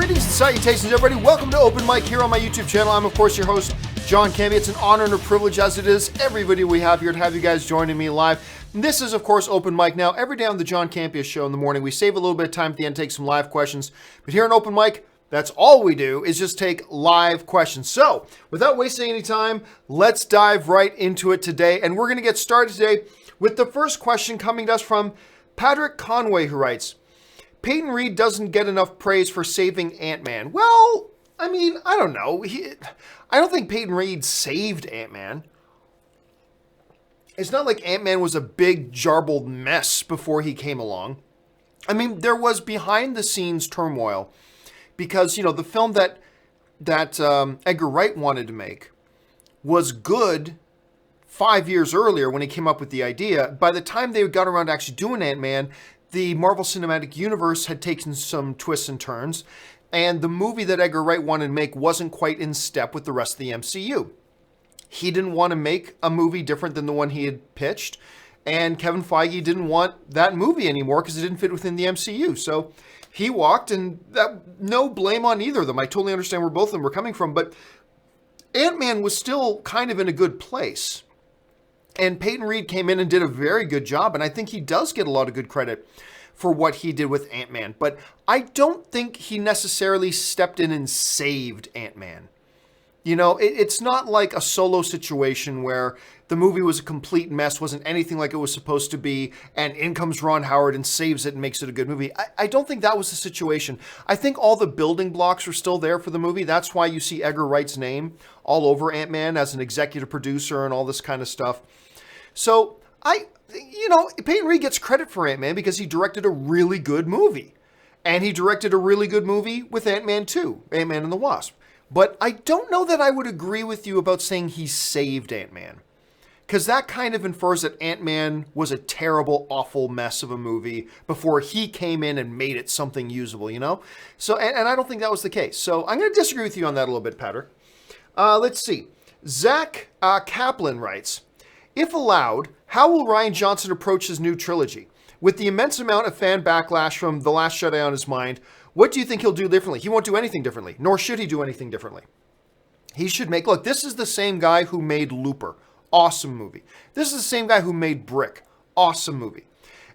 Greetings and salutations, everybody. Welcome to Open Mic here on my YouTube channel. I'm, of course, your host, John Campea. It's an honor and a privilege, as it is every video we have here, to have you guys joining me live. And this is, of course, Open Mic. Now, every day on the John Campea Show in the morning, we save a little bit of time at the end to take some live questions. But here on Open Mic, that's all we do, is just take live questions. So, without wasting any time, let's dive right into it today. And we're going to get started today with the first question coming to us from Patrick Conway, who writes, Peyton Reed doesn't get enough praise for saving Ant-Man. Well, I mean, I don't know. I don't think Peyton Reed saved Ant-Man. It's not like Ant-Man was a big, jarbled mess before he came along. I mean, there was behind-the-scenes turmoil because, you know, the film that Edgar Wright wanted to make was good 5 years earlier when he came up with the idea. By the time they got around to actually doing Ant-Man, the Marvel Cinematic Universe had taken some twists and turns, and the movie that Edgar Wright wanted to make wasn't quite in step with the rest of the MCU. He didn't want to make a movie different than the one he had pitched, and Kevin Feige didn't want that movie anymore because it didn't fit within the MCU. So he walked, and no blame on either of them. I totally understand where both of them were coming from, but Ant-Man was still kind of in a good place. And Peyton Reed came in and did a very good job, and I think he does get a lot of good credit for what he did with Ant-Man. But I don't think he necessarily stepped in and saved Ant-Man. You know, it's not like a Solo situation where the movie was a complete mess, wasn't anything like it was supposed to be, and in comes Ron Howard and saves it and makes it a good movie. I don't think that was the situation. I think all the building blocks were still there for the movie. That's why you see Edgar Wright's name all over Ant-Man as an executive producer and all this kind of stuff. So, Peyton Reed gets credit for Ant-Man because he directed a really good movie. And he directed a really good movie with Ant-Man 2, Ant-Man and the Wasp. But I don't know that I would agree with you about saying he saved Ant-Man. Because that kind of infers that Ant-Man was a terrible, awful mess of a movie before he came in and made it something usable, you know? So, and I don't think that was the case. So I'm going to disagree with you on that a little bit, Patrick. Let's see. Zach Kaplan writes, if allowed, how will Rian Johnson approach his new trilogy? With the immense amount of fan backlash from The Last Jedi on his mind, what do you think he'll do differently? He won't do anything differently, nor should he do anything differently. He should make, look, this is the same guy who made Looper. Awesome movie. This is the same guy who made Brick. Awesome movie.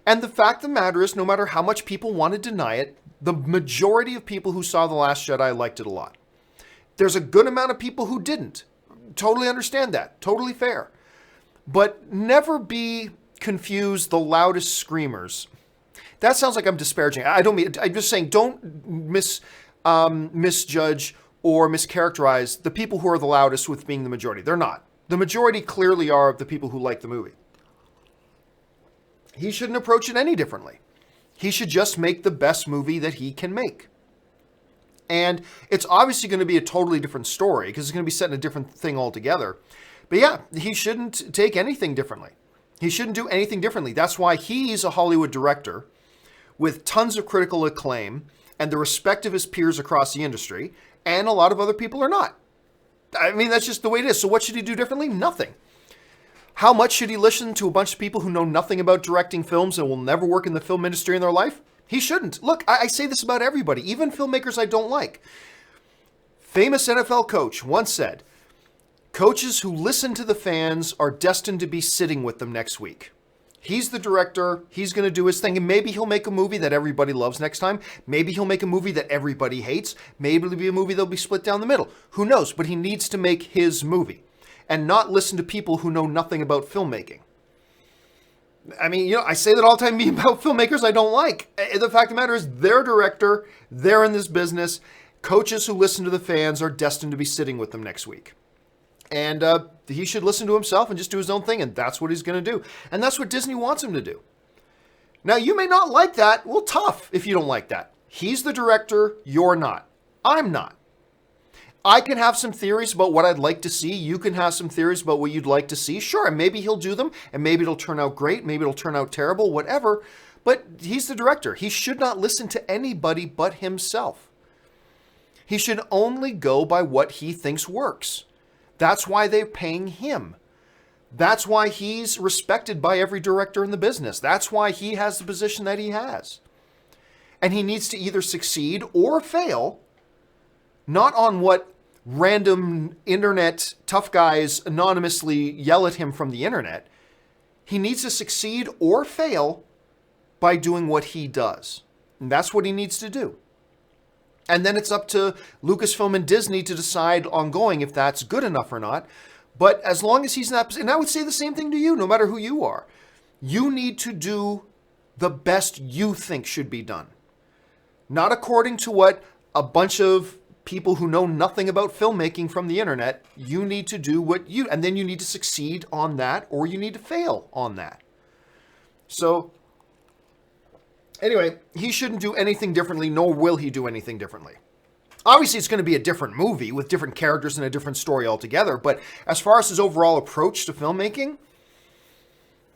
And the fact of the matter is, no matter how much people want to deny it, the majority of people who saw The Last Jedi liked it a lot. There's a good amount of people who didn't. Totally understand that. Totally fair. But never be confused the loudest screamers. That sounds like I'm disparaging. I don't mean, I'm just saying don't misjudge or mischaracterize the people who are the loudest with being the majority. They're not. The majority clearly are of the people who like the movie. He shouldn't approach it any differently. He should just make the best movie that he can make. And it's obviously going to be a totally different story because it's going to be set in a different thing altogether. But yeah, he shouldn't take anything differently. He shouldn't do anything differently. That's why he's a Hollywood director with tons of critical acclaim and the respect of his peers across the industry, and a lot of other people are not. I mean, that's just the way it is. So what should he do differently? Nothing. How much should he listen to a bunch of people who know nothing about directing films and will never work in the film industry in their life? He shouldn't. Look, I say this about everybody, even filmmakers I don't like. Famous NFL coach once said, coaches who listen to the fans are destined to be sitting with them next week. He's the director. He's going to do his thing. And maybe he'll make a movie that everybody loves next time. Maybe he'll make a movie that everybody hates. Maybe it'll be a movie that'll be split down the middle. Who knows? But he needs to make his movie and not listen to people who know nothing about filmmaking. I mean, you know, I say that all the time about filmmakers I don't like. The fact of the matter is they're director. They're in this business. Coaches who listen to the fans are destined to be sitting with them next week. And he should listen to himself and just do his own thing, and that's what he's going to do. And that's what Disney wants him to do. Now, you may not like that. Well, tough if you don't like that. He's the director. You're not. I'm not. I can have some theories about what I'd like to see. You can have some theories about what you'd like to see. Sure, maybe he'll do them, and maybe it'll turn out great. Maybe it'll turn out terrible, whatever. But he's the director. He should not listen to anybody but himself. He should only go by what he thinks works. That's why they're paying him. That's why he's respected by every director in the business. That's why he has the position that he has. And he needs to either succeed or fail not on what random internet tough guys anonymously yell at him from the internet. He needs to succeed or fail by doing what he does. And that's what he needs to do. And then it's up to Lucasfilm and Disney to decide ongoing if that's good enough or not. But as long as he's not, and I would say the same thing to you, no matter who you are, you need to do the best you think should be done. Not according to what a bunch of people who know nothing about filmmaking from the internet. You need to do what you, and then you need to succeed on that, or you need to fail on that. So, anyway, he shouldn't do anything differently, nor will he do anything differently. Obviously, it's going to be a different movie with different characters and a different story altogether, but as far as his overall approach to filmmaking,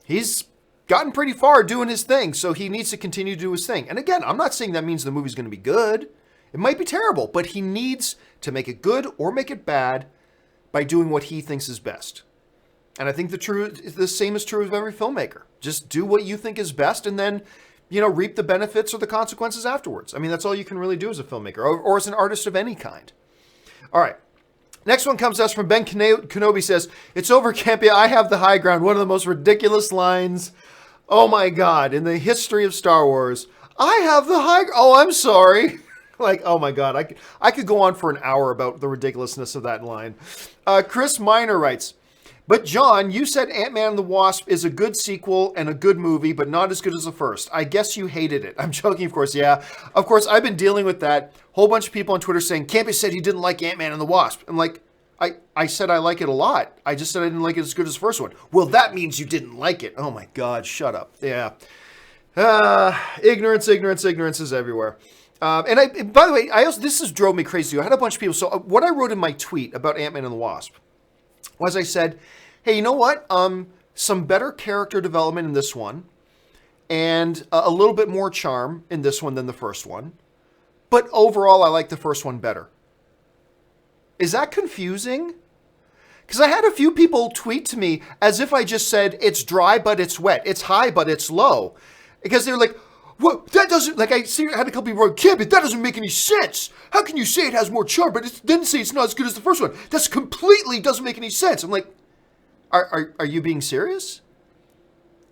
he's gotten pretty far doing his thing, so he needs to continue to do his thing. And again, I'm not saying that means the movie's going to be good. It might be terrible, but he needs to make it good or make it bad by doing what he thinks is best. And I think the same is true of every filmmaker. Just do what you think is best and then, reap the benefits or the consequences afterwards. I mean, that's all you can really do as a filmmaker or as an artist of any kind. All right. Next one comes to us from Ben Kenobi says, "It's over, Campea. I have the high ground." One of the most ridiculous lines, oh my God, in the history of Star Wars. I have the high ground. Oh, I'm sorry. Like, oh my God, I could go on for an hour about the ridiculousness of that line. Chris Miner writes, "But John, you said Ant-Man and the Wasp is a good sequel and a good movie, but not as good as the first. I guess you hated it." I'm joking, of course. Yeah, of course, I've been dealing with that. Whole bunch of people on Twitter saying, Campea said he didn't like Ant-Man and the Wasp. I'm like, I said I like it a lot. I just said I didn't like it as good as the first one. Well, that means you didn't like it. Oh my God, shut up. Yeah. Ignorance is everywhere. And by the way, this has drove me crazy. I had a bunch of people. So what I wrote in my tweet about Ant-Man and the Wasp was I said, hey, you know what? Some better character development in this one and a little bit more charm in this one than the first one. But overall, I like the first one better. Is that confusing? Because I had a few people tweet to me as if I just said, it's dry, but it's wet. It's high, but it's low. Because they were like, well, that doesn't, like I had a couple people go, Campea, that doesn't make any sense. How can you say it has more charm, but it didn't say it's not as good as the first one? That's completely doesn't make any sense. I'm like, are you being serious?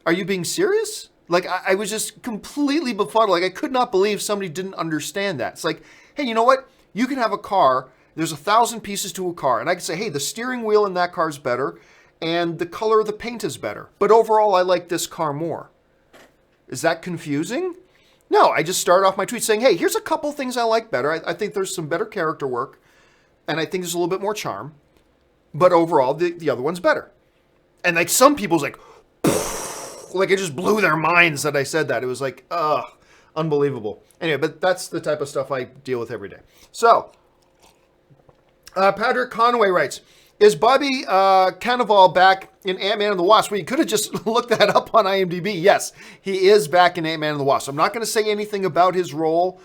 Are you being serious? Like, I was just completely befuddled. Like, I could not believe somebody didn't understand that. It's like, hey, you know what? You can have a car. There's 1,000 pieces to a car. And I can say, hey, the steering wheel in that car is better. And the color of the paint is better. But overall, I like this car more. Is that confusing? No, I just started off my tweet saying, hey, here's a couple things I like better. I think there's some better character work. And I think there's a little bit more charm. But overall, the other one's better. And like some people's like, like it just blew their minds that I said that. It was like, unbelievable. Anyway, but that's the type of stuff I deal with every day. So, Patrick Conway writes, is Bobby Cannavale back in Ant-Man and the Wasp? Well, you could have just looked that up on IMDb. Yes, he is back in Ant-Man and the Wasp. I'm not going to say anything about his role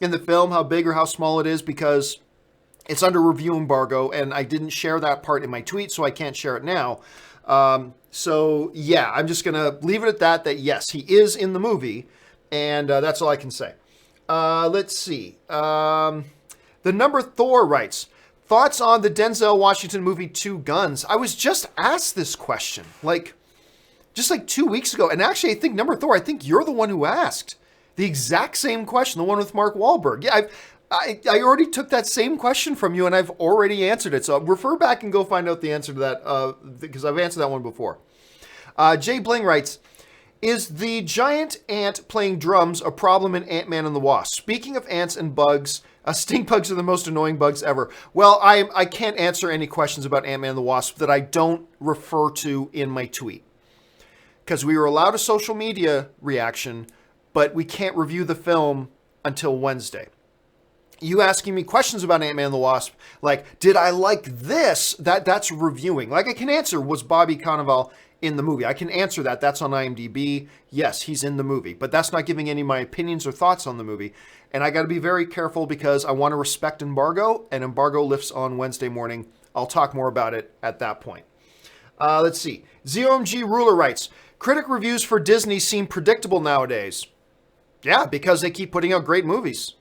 in the film, how big or how small it is, because it's under review embargo, and I didn't share that part in my tweet, so I can't share it now. So, yeah, I'm just going to leave it at that yes, he is in the movie, and that's all I can say. Let's see. The number Thor writes, thoughts on the Denzel Washington movie Two Guns? I was just asked this question, just 2 weeks ago. And actually, I think number Thor, I think you're the one who asked the exact same question, the one with Mark Wahlberg. Yeah, I already took that same question from you, and I've already answered it. So refer back and go find out the answer to that, because I've answered that one before. Jay Bling writes, is the giant ant playing drums a problem in Ant-Man and the Wasp? Speaking of ants and bugs, stink bugs are the most annoying bugs ever. Well, I can't answer any questions about Ant-Man and the Wasp that I don't refer to in my tweet. Because we were allowed a social media reaction, but we can't review the film until Wednesday. You asking me questions about Ant-Man and the Wasp, like, did I like this? That's reviewing. Like, I can answer, was Bobby Cannavale in the movie? I can answer that. That's on IMDb. Yes, he's in the movie. But that's not giving any of my opinions or thoughts on the movie. And I got to be very careful because I want to respect embargo, and embargo lifts on Wednesday morning. I'll talk more about it at that point. Let's see. ZOMG Ruler writes, critic reviews for Disney seem predictable nowadays. Yeah, because they keep putting out great movies.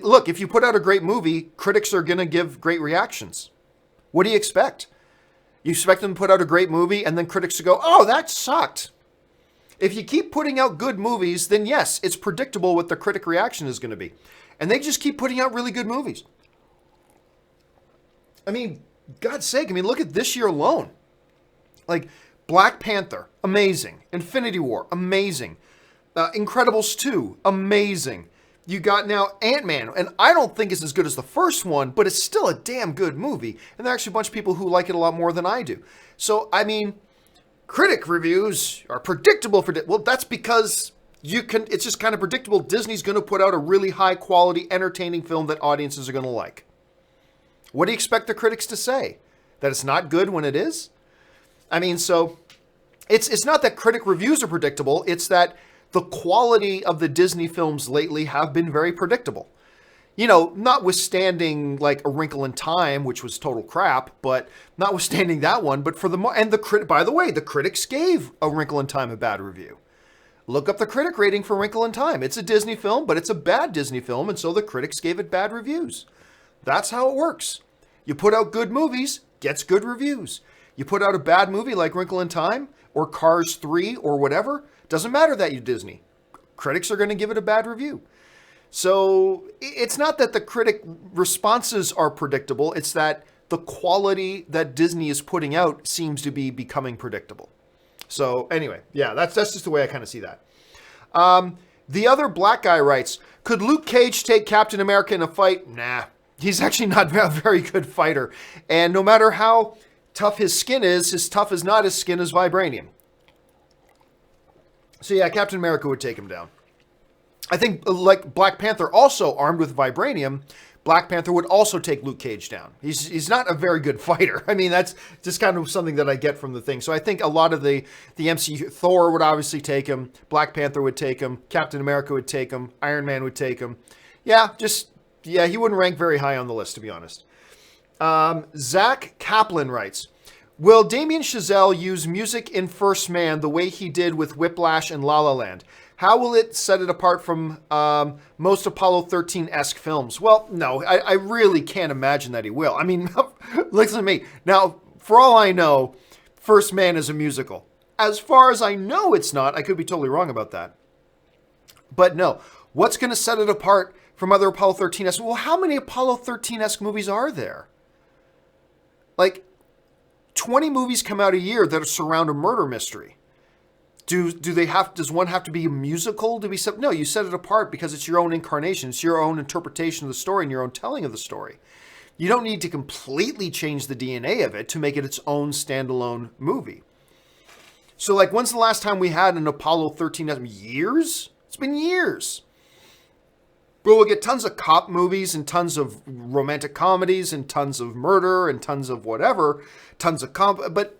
Look, if you put out a great movie, critics are going to give great reactions. What do you expect? You expect them to put out a great movie and then critics to go, oh, that sucked. If you keep putting out good movies, then yes, it's predictable what the critic reaction is going to be. And they just keep putting out really good movies. I mean, God's sake, look at this year alone. Like, Black Panther, amazing. Infinity War, amazing. Incredibles 2, amazing. You got now Ant-Man, and I don't think it's as good as the first one, but it's still a damn good movie. And there are actually a bunch of people who like it a lot more than I do. So, critic reviews are predictable. Well, that's because it's just kind of predictable. Disney's going to put out a really high quality, entertaining film that audiences are going to like. What do you expect the critics to say? That it's not good when it is? So it's not that critic reviews are predictable. It's that the quality of the Disney films lately have been very predictable. Notwithstanding like A Wrinkle in Time, which was total crap, but notwithstanding that one, but by the way, the critics gave A Wrinkle in Time a bad review. Look up the critic rating for Wrinkle in Time. It's a Disney film, but it's a bad Disney film, and so the critics gave it bad reviews. That's how it works. You put out good movies, gets good reviews. You put out a bad movie like Wrinkle in Time or Cars 3 or whatever, doesn't matter that you're Disney. Critics are going to give it a bad review. So it's not that the critic responses are predictable. It's that the quality that Disney is putting out seems to be becoming predictable. So anyway, yeah, that's just the way I kind of see that. The other black guy writes, could Luke Cage take Captain America in a fight? Nah, he's actually not a very good fighter. And no matter how tough his skin is, as tough as not his skin is vibranium. So yeah, Captain America would take him down. I think like Black Panther, also armed with vibranium, Black Panther would also take Luke Cage down. He's not a very good fighter. That's just kind of something that I get from the thing. So I think a lot of the MCU, Thor would obviously take him, Black Panther would take him, Captain America would take him, Iron Man would take him. Yeah, he wouldn't rank very high on the list, to be honest. Zach Kaplan writes, will Damien Chazelle use music in First Man the way he did with Whiplash and La La Land? How will it set it apart from most Apollo 13-esque films? Well, no, I really can't imagine that he will. Listen to me. Now, for all I know, First Man is a musical. As far as I know, it's not. I could be totally wrong about that. But no, what's going to set it apart from other Apollo 13-esque? Well, how many Apollo 13-esque movies are there? Like, 20 movies come out a year that surround a murder mystery. Does one have to be a musical to be set? No, you set it apart because it's your own incarnation. It's your own interpretation of the story and your own telling of the story. You don't need to completely change the DNA of it to make it its own standalone movie. So like, when's the last time we had an Apollo 13? Years? It's been years. But we'll get tons of cop movies and tons of romantic comedies and tons of murder and tons of whatever, tons of but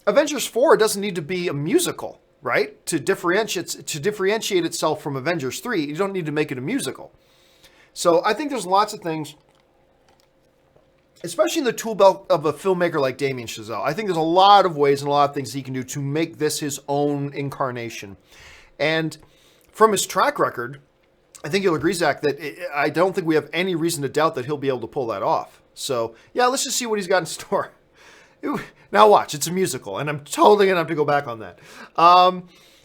Avengers 4 doesn't need to be a musical, right? To differentiate itself from Avengers 3, you don't need to make it a musical. So I think there's lots of things, especially in the tool belt of a filmmaker like Damien Chazelle. I think there's a lot of ways and a lot of things he can do to make this his own incarnation. And from his track record, I think you'll agree, Zach, that I don't think we have any reason to doubt that he'll be able to pull that off. So yeah, let's just see what he's got in store. Now watch, it's a musical, and I'm totally going to have to go back on that.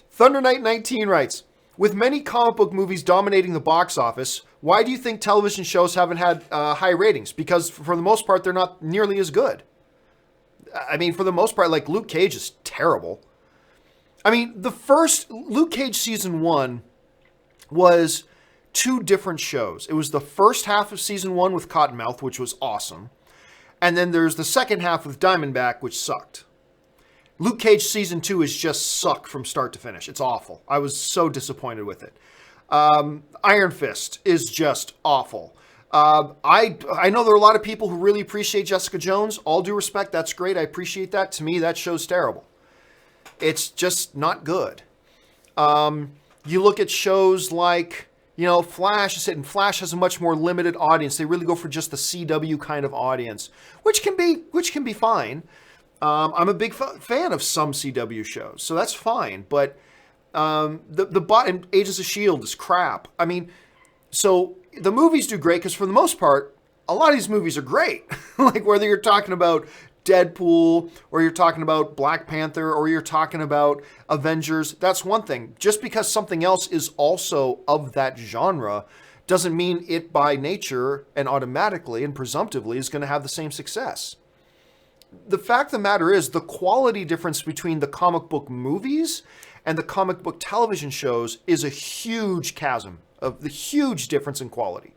Thunder Knight 19 writes, with many comic book movies dominating the box office, why do you think television shows haven't had high ratings? Because for the most part, they're not nearly as good. For the most part, like Luke Cage is terrible. The first Luke Cage season 1 was 2 different shows. It was the first half of season 1 with Cottonmouth, which was awesome. And then there's the second half with Diamondback, which sucked. Luke Cage season 2 is just sucked from start to finish. It's awful. I was so disappointed with it. Iron Fist is just awful. I know there are a lot of people who really appreciate Jessica Jones. All due respect, that's great. I appreciate that. To me, that show's terrible. It's just not good. You look at shows like, Flash, and Flash has a much more limited audience. They really go for just the CW kind of audience, which can be fine. I'm a big fan of some CW shows, so that's fine. But the Agents of S.H.I.E.L.D. is crap. So the movies do great because for the most part, a lot of these movies are great. Like whether you're talking about Deadpool or you're talking about Black Panther or you're talking about Avengers, that's one thing. Just because something else is also of that genre doesn't mean it by nature and automatically and presumptively is going to have the same success. The fact of the matter is the quality difference between the comic book movies and the comic book television shows is a huge chasm of the huge difference in quality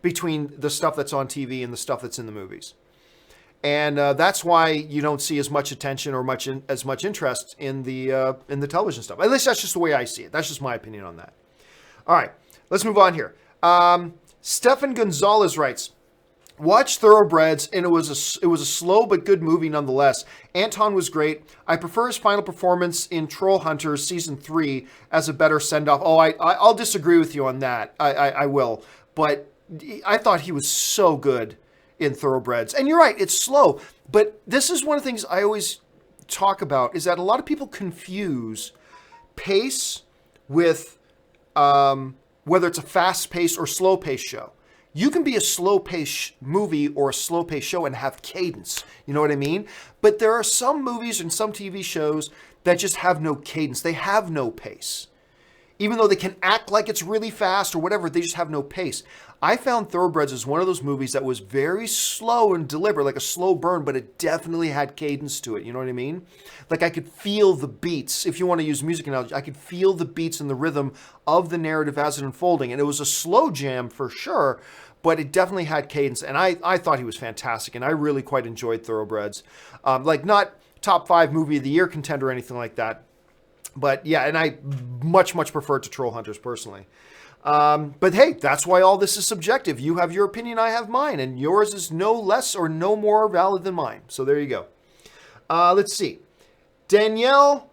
between the stuff that's on TV and the stuff that's in the movies. And that's why you don't see as much attention or as much interest in the television stuff. At least that's just the way I see it. That's just my opinion on that. All right, let's move on here. Stefan Gonzalez writes, watch Thoroughbreds, and it was a slow but good movie nonetheless. Anton was great. I prefer his final performance in Troll Hunters Season 3 as a better send-off. Oh, I'll disagree with you on that. I will. But I thought he was so good in Thoroughbreds. And you're right, it's slow. But this is one of the things I always talk about, is that a lot of people confuse pace with whether it's a fast-paced or slow-paced show. You can be a slow-paced movie or a slow-paced show and have cadence. You know what I mean? But there are some movies and some TV shows that just have no cadence. They have no pace. Even though they can act like it's really fast or whatever, they just have no pace. I found Thoroughbreds as one of those movies that was very slow and deliberate, like a slow burn, but it definitely had cadence to it. You know what I mean? Like I could feel the beats. If you want to use music analogy, I could feel the beats and the rhythm of the narrative as it unfolding. And it was a slow jam for sure, but it definitely had cadence. And I thought he was fantastic, and I really quite enjoyed Thoroughbreds. Like not top 5 movie of the year contender or anything like that. But yeah, and I much prefer it to Troll Hunters personally. But hey, that's why all this is subjective. You have your opinion, I have mine, and yours is no less or no more valid than mine. So there you go. Let's see. Daniel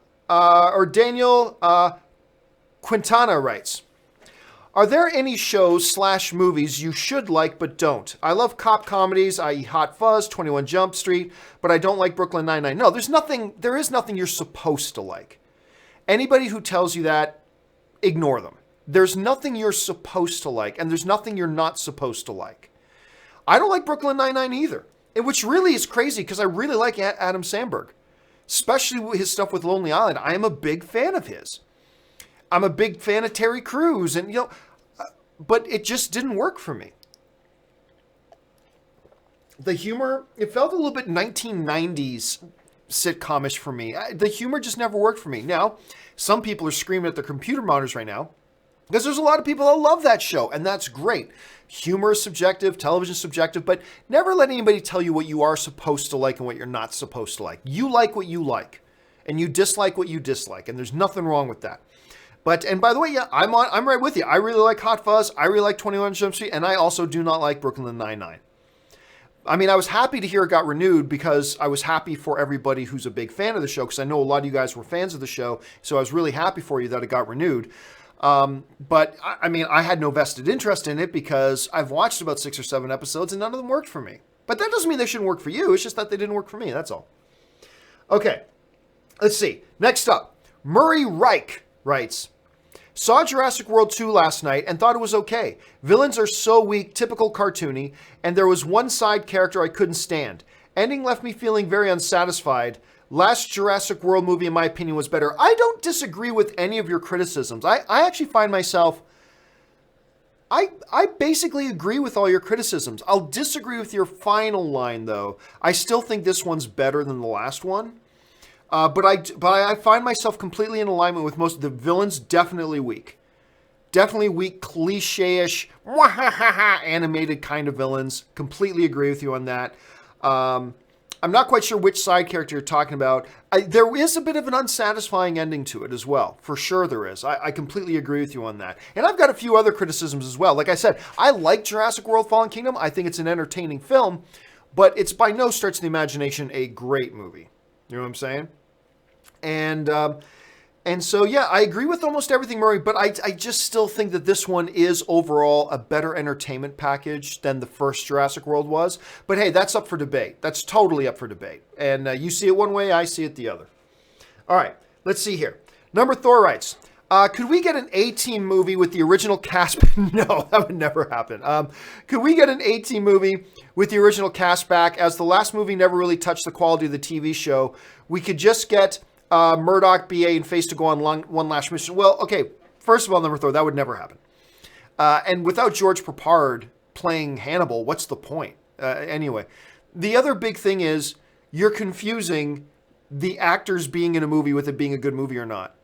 Quintana writes, are there any shows / movies you should like but don't? I love cop comedies, i.e. Hot Fuzz, 21 Jump Street, but I don't like Brooklyn Nine-Nine. No, there is nothing you're supposed to like. Anybody who tells you that, ignore them. There's nothing you're supposed to like, and there's nothing you're not supposed to like. I don't like Brooklyn Nine-Nine either, which really is crazy because I really like Adam Sandberg, especially his stuff with Lonely Island. I am a big fan of his. I'm a big fan of Terry Crews, and but it just didn't work for me. The humor, it felt a little bit 1990s sitcomish for me. The humor just never worked for me. Now, some people are screaming at their computer monitors right now because there's a lot of people that love that show, and that's great. Humor is subjective, television is subjective, but never let anybody tell you what you are supposed to like and what you're not supposed to like. You like what you like, and you dislike what you dislike, and there's nothing wrong with that. And by the way, yeah, I'm right with you. I really like Hot Fuzz. I really like 21 Jump Street, and I also do not like Brooklyn Nine-Nine. I mean, I was happy to hear it got renewed because I was happy for everybody who's a big fan of the show, because I know a lot of you guys were fans of the show, so I was really happy for you that it got renewed. But I mean, I had no vested interest in it because I've watched about 6 or 7 episodes and none of them worked for me. But that doesn't mean they shouldn't work for you. It's just that they didn't work for me. That's all. Okay, let's see. Next up, Murray Reich writes, saw Jurassic World 2 last night and thought it was okay. Villains are so weak, typical cartoony, and there was one side character I couldn't stand. Ending left me feeling very unsatisfied. Last Jurassic World movie, in my opinion, was better. I don't disagree with any of your criticisms. I actually find myself, I basically agree with all your criticisms. I'll disagree with your final line, though. I still think this one's better than the last one. But I find myself completely in alignment with most of the villains. Definitely weak, cliche-ish, animated kind of villains. Completely agree with you on that. I'm not quite sure which side character you're talking about. There is a bit of an unsatisfying ending to it as well. For sure there is. I completely agree with you on that. And I've got a few other criticisms as well. Like I said, I like Jurassic World Fallen Kingdom. I think it's an entertaining film, but it's by no stretch of the imagination a great movie. You know what I'm saying? And so, yeah, I agree with almost everything, Murray, but I just still think that this one is overall a better entertainment package than the first Jurassic World was. But hey, that's up for debate. That's totally up for debate. And you see it one way, I see it the other. All right, let's see here. Number Thor writes, Could we get an A-Team movie with the original cast? No, that would never happen. Could we get an A-Team movie with the original cast back? As the last movie never really touched the quality of the TV show, we could just get Murdoch, BA, and Face to go on one last mission. Well, okay, first of all, number 3, that would never happen. And without George Papard playing Hannibal, what's the point? Anyway, the other big thing is you're confusing the actors being in a movie with it being a good movie or not.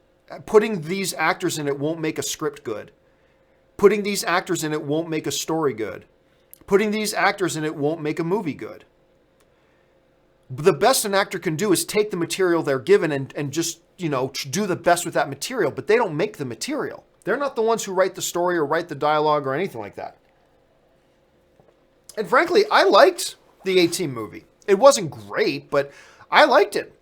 Putting these actors in it won't make a script good. Putting these actors in it won't make a story good. Putting these actors in it won't make a movie good. The best an actor can do is take the material they're given and just, do the best with that material, but they don't make the material. They're not the ones who write the story or write the dialogue or anything like that. And frankly, I liked the A-Team movie. It wasn't great, but I liked it.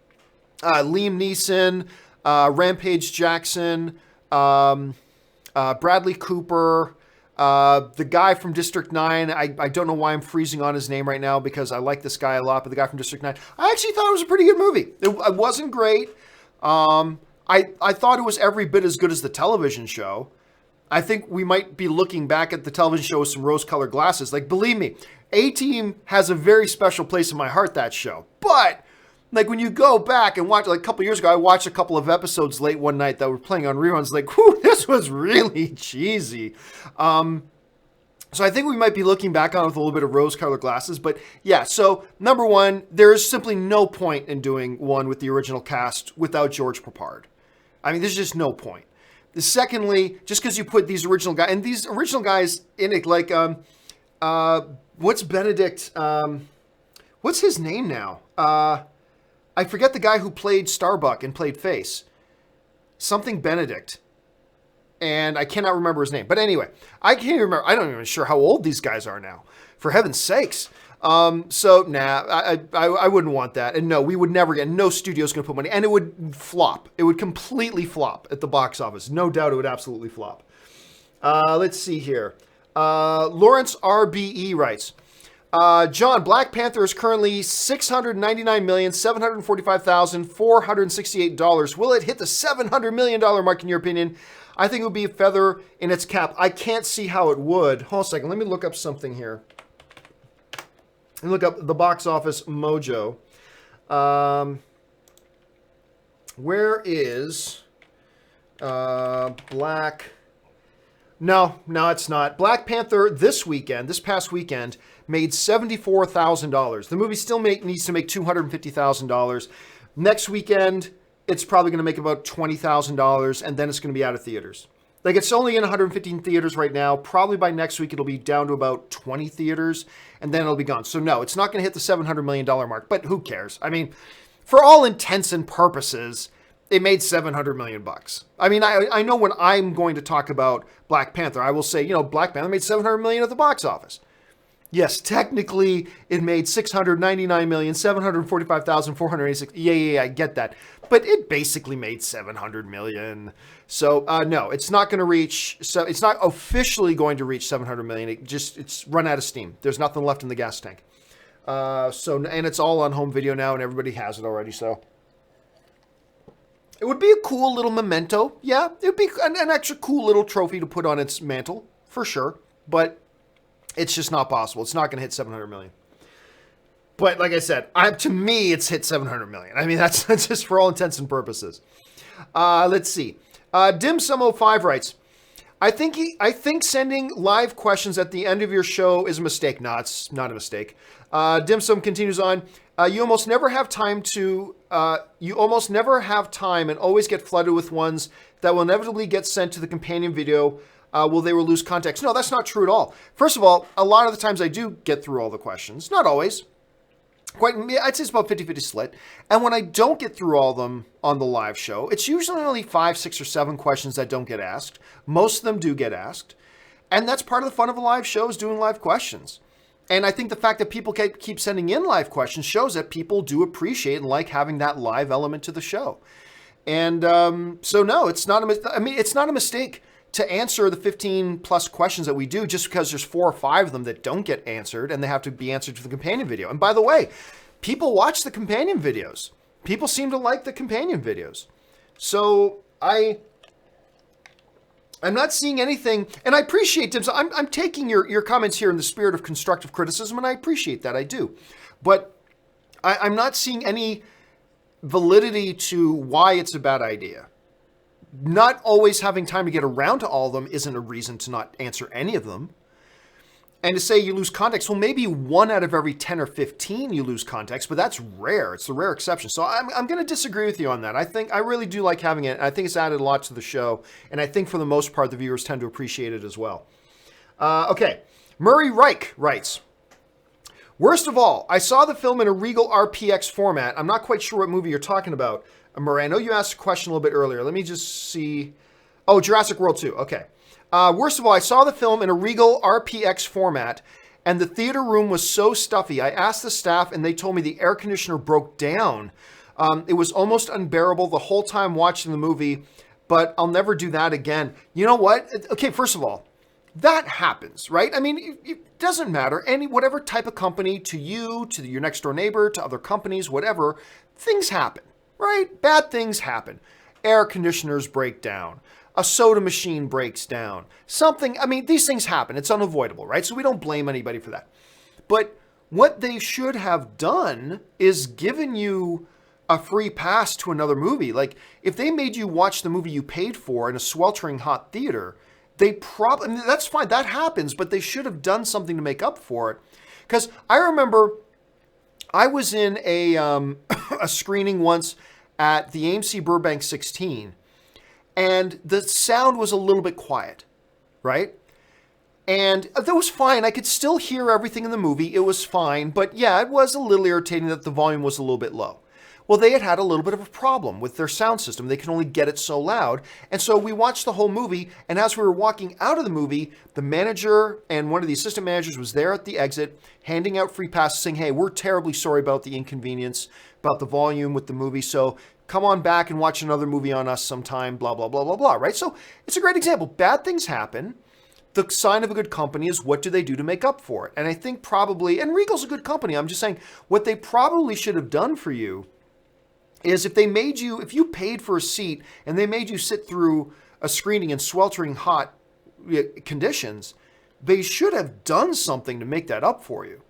Liam Neeson, Rampage Jackson, Bradley Cooper, the guy from District 9. I don't know why I'm freezing on his name right now because I like this guy a lot, but the guy from District 9. I actually thought it was a pretty good movie. It wasn't great. I thought it was every bit as good as the television show. I think we might be looking back at the television show with some rose-colored glasses. Like, believe me, A-Team has a very special place in my heart, that show. But like when you go back and watch, like a couple years ago, I watched a couple of episodes late one night that were playing on reruns. Like, whew, this was really cheesy. So I think we might be looking back on it with a little bit of rose-colored glasses. But yeah, so number 1, there is simply no point in doing one with the original cast without George Papard. I mean, there's just no point. Secondly, just because you put these original guys, and these original guys in it, like, what's Benedict, what's his name now? I forget the guy who played Starbuck and played Face. Something Benedict. And I cannot remember his name. But anyway, I can't even remember. I don't even sure how old these guys are now. For heaven's sakes. So, nah, I wouldn't want that. And no, we would never get, no studio's going to put money. And it would flop. It would completely flop at the box office. No doubt it would absolutely flop. Let's see here. Lawrence RBE writes, John, Black Panther is currently $699,745,468. Will it hit the $700 million mark in your opinion? I think it would be a feather in its cap. I can't see how it would. Hold on a second. Let me look up something here. Let me look up the box office mojo. Where is Black? No, it's not. Black Panther this past weekend, made $74,000. The movie still needs to make $250,000. Next weekend, it's probably going to make about $20,000, and then it's going to be out of theaters. Like, it's only in 115 theaters right now. Probably by next week, it'll be down to about 20 theaters, and then it'll be gone. So no, it's not going to hit the $700 million mark, but who cares? I mean, for all intents and purposes, it made $700 million bucks. I mean, I know when I'm going to talk about Black Panther, I will say, Black Panther made $700 million at the box office. Yes, technically it made $699,745,486. Yeah, I get that. But it basically made $700 million. So no, it's not going to reach. So it's not officially going to reach $700 million. It's run out of steam. There's nothing left in the gas tank. And it's all on home video now, and everybody has it already. So it would be a cool little memento. Yeah, it would be an extra cool little trophy to put on its mantle for sure. But it's just not possible. It's not going to hit $700 million. But like I said, to me, it's hit $700 million. I mean, that's just for all intents and purposes. Let's see. Dim-Sum05 writes, I think sending live questions at the end of your show is a mistake. No, it's not a mistake. Dim-Sum continues on. You almost never have time and always get flooded with ones that will inevitably get sent to the companion video. Will they lose context? No, that's not true at all. First of all, a lot of the times I do get through all the questions. Not always. I'd say it's about 50-50 split. And when I don't get through all of them on the live show, it's usually only 5, 6, or 7 questions that don't get asked. Most of them do get asked. And that's part of the fun of a live show is doing live questions. And I think the fact that people keep sending in live questions shows that people do appreciate and like having that live element to the show. And so no, it's not a mistake to answer the 15 plus questions that we do just because there's 4 or 5 of them that don't get answered and they have to be answered to the companion video. And by the way, people watch the companion videos. People seem to like the companion videos. So I'm not seeing anything, and I appreciate, Dibs, I'm taking your comments here in the spirit of constructive criticism, and I appreciate that, I do. But I'm not seeing any validity to why it's a bad idea. Not always having time to get around to all of them isn't a reason to not answer any of them. And to say you lose context, well, maybe 1 out of every 10 or 15 you lose context, but that's rare. It's the rare exception. So I'm going to disagree with you on that. I really do like having it. I think it's added a lot to the show. And I think for the most part, the viewers tend to appreciate it as well. Okay. Murray Reich writes, worst of all, I saw the film in a Regal RPX format. I'm not quite sure what movie you're talking about, Murray. I know you asked a question a little bit earlier. Let me just see. Oh, Jurassic World 2. Okay. Worst of all, I saw the film in a Regal RPX format, and the theater room was so stuffy. I asked the staff, and they told me the air conditioner broke down. It was almost unbearable the whole time watching the movie, but I'll never do that again. You know what? Okay, first of all, that happens, right? I mean, it doesn't matter. Whatever type of company, to you, to your next door neighbor, to other companies, whatever, things happen, right? Bad things happen. Air conditioners break down. A soda machine breaks down. Something, I mean, these things happen. It's unavoidable, right? So we don't blame anybody for that. But what they should have done is given you a free pass to another movie. Like, if they made you watch the movie you paid for in a sweltering hot theater, they probably, I mean, that's fine, that happens, but they should have done something to make up for it. Because I remember I was in a screening once at the AMC Burbank 16, and the sound was a little bit quiet, right? And that was fine. I could still hear everything in the movie. It was fine. But yeah, it was a little irritating that the volume was a little bit low. Well, they had a little bit of a problem with their sound system. They can only get it so loud. And so we watched the whole movie. And as we were walking out of the movie, the manager and one of the assistant managers was there at the exit, handing out free passes saying, hey, we're terribly sorry about the inconvenience, about the volume with the movie. So come on back and watch another movie on us sometime, blah, blah, blah, blah, blah, right? So it's a great example. Bad things happen. The sign of a good company is what do they do to make up for it? And I think probably, and Regal's a good company, I'm just saying, what they probably should have done for you is if you paid for a seat and they made you sit through a screening in sweltering hot conditions, they should have done something to make that up for you.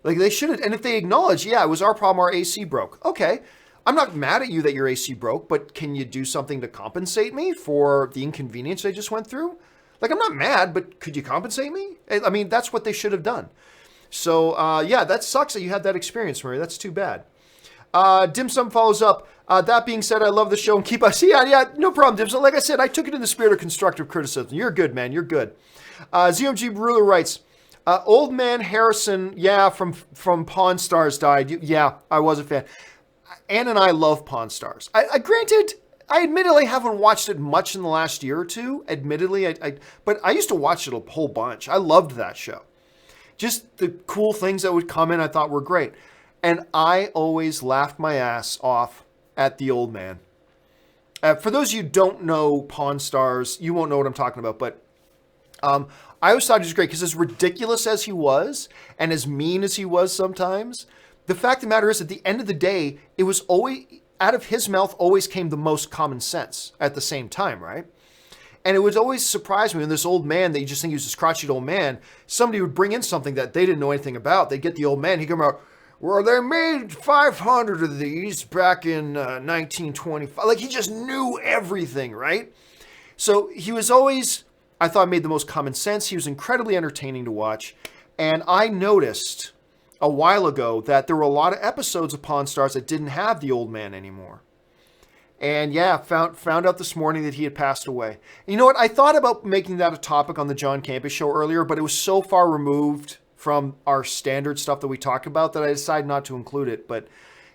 Like they should have, and if they acknowledge, yeah, it was our problem, our AC broke. Okay, I'm not mad at you that your AC broke, but can you do something to compensate me for the inconvenience I just went through? Like, I'm not mad, but could you compensate me? I mean, that's what they should have done. So, yeah, that sucks that you had that experience, Murray. That's too bad. Dim Sum follows up. That being said, I love the show and keep us. Yeah, no problem, Dim Sum. Like I said, I took it in the spirit of constructive criticism. You're good, man. You're good. ZMG Ruler writes, Old Man Harrison, yeah, from Pawn Stars died. Yeah, I was a fan. Ann and I love Pawn Stars. Granted, I admittedly haven't watched it much in the last year or two, admittedly, but I used to watch it a whole bunch. I loved that show. Just the cool things that would come in I thought were great. And I always laughed my ass off at the old man. For those of you who don't know Pawn Stars, you won't know what I'm talking about, but I always thought he was great because as ridiculous as he was and as mean as he was sometimes, the fact of the matter is at the end of the day, it was always, out of his mouth always came the most common sense at the same time, right? And it would always surprise me when this old man that you just think he was this crotchety old man, somebody would bring in something that they didn't know anything about. They'd get the old man, he'd come out, well, they made 500 of these back in 1925. Like, he just knew everything, right? So he was always, I thought, made the most common sense. He was incredibly entertaining to watch. And I noticed a while ago that there were a lot of episodes of Pawn Stars that didn't have the old man anymore. And yeah, found out this morning that he had passed away. And you know what? I thought about making that a topic on the John Campea show earlier, but it was so far removed from our standard stuff that we talk about that I decided not to include it. But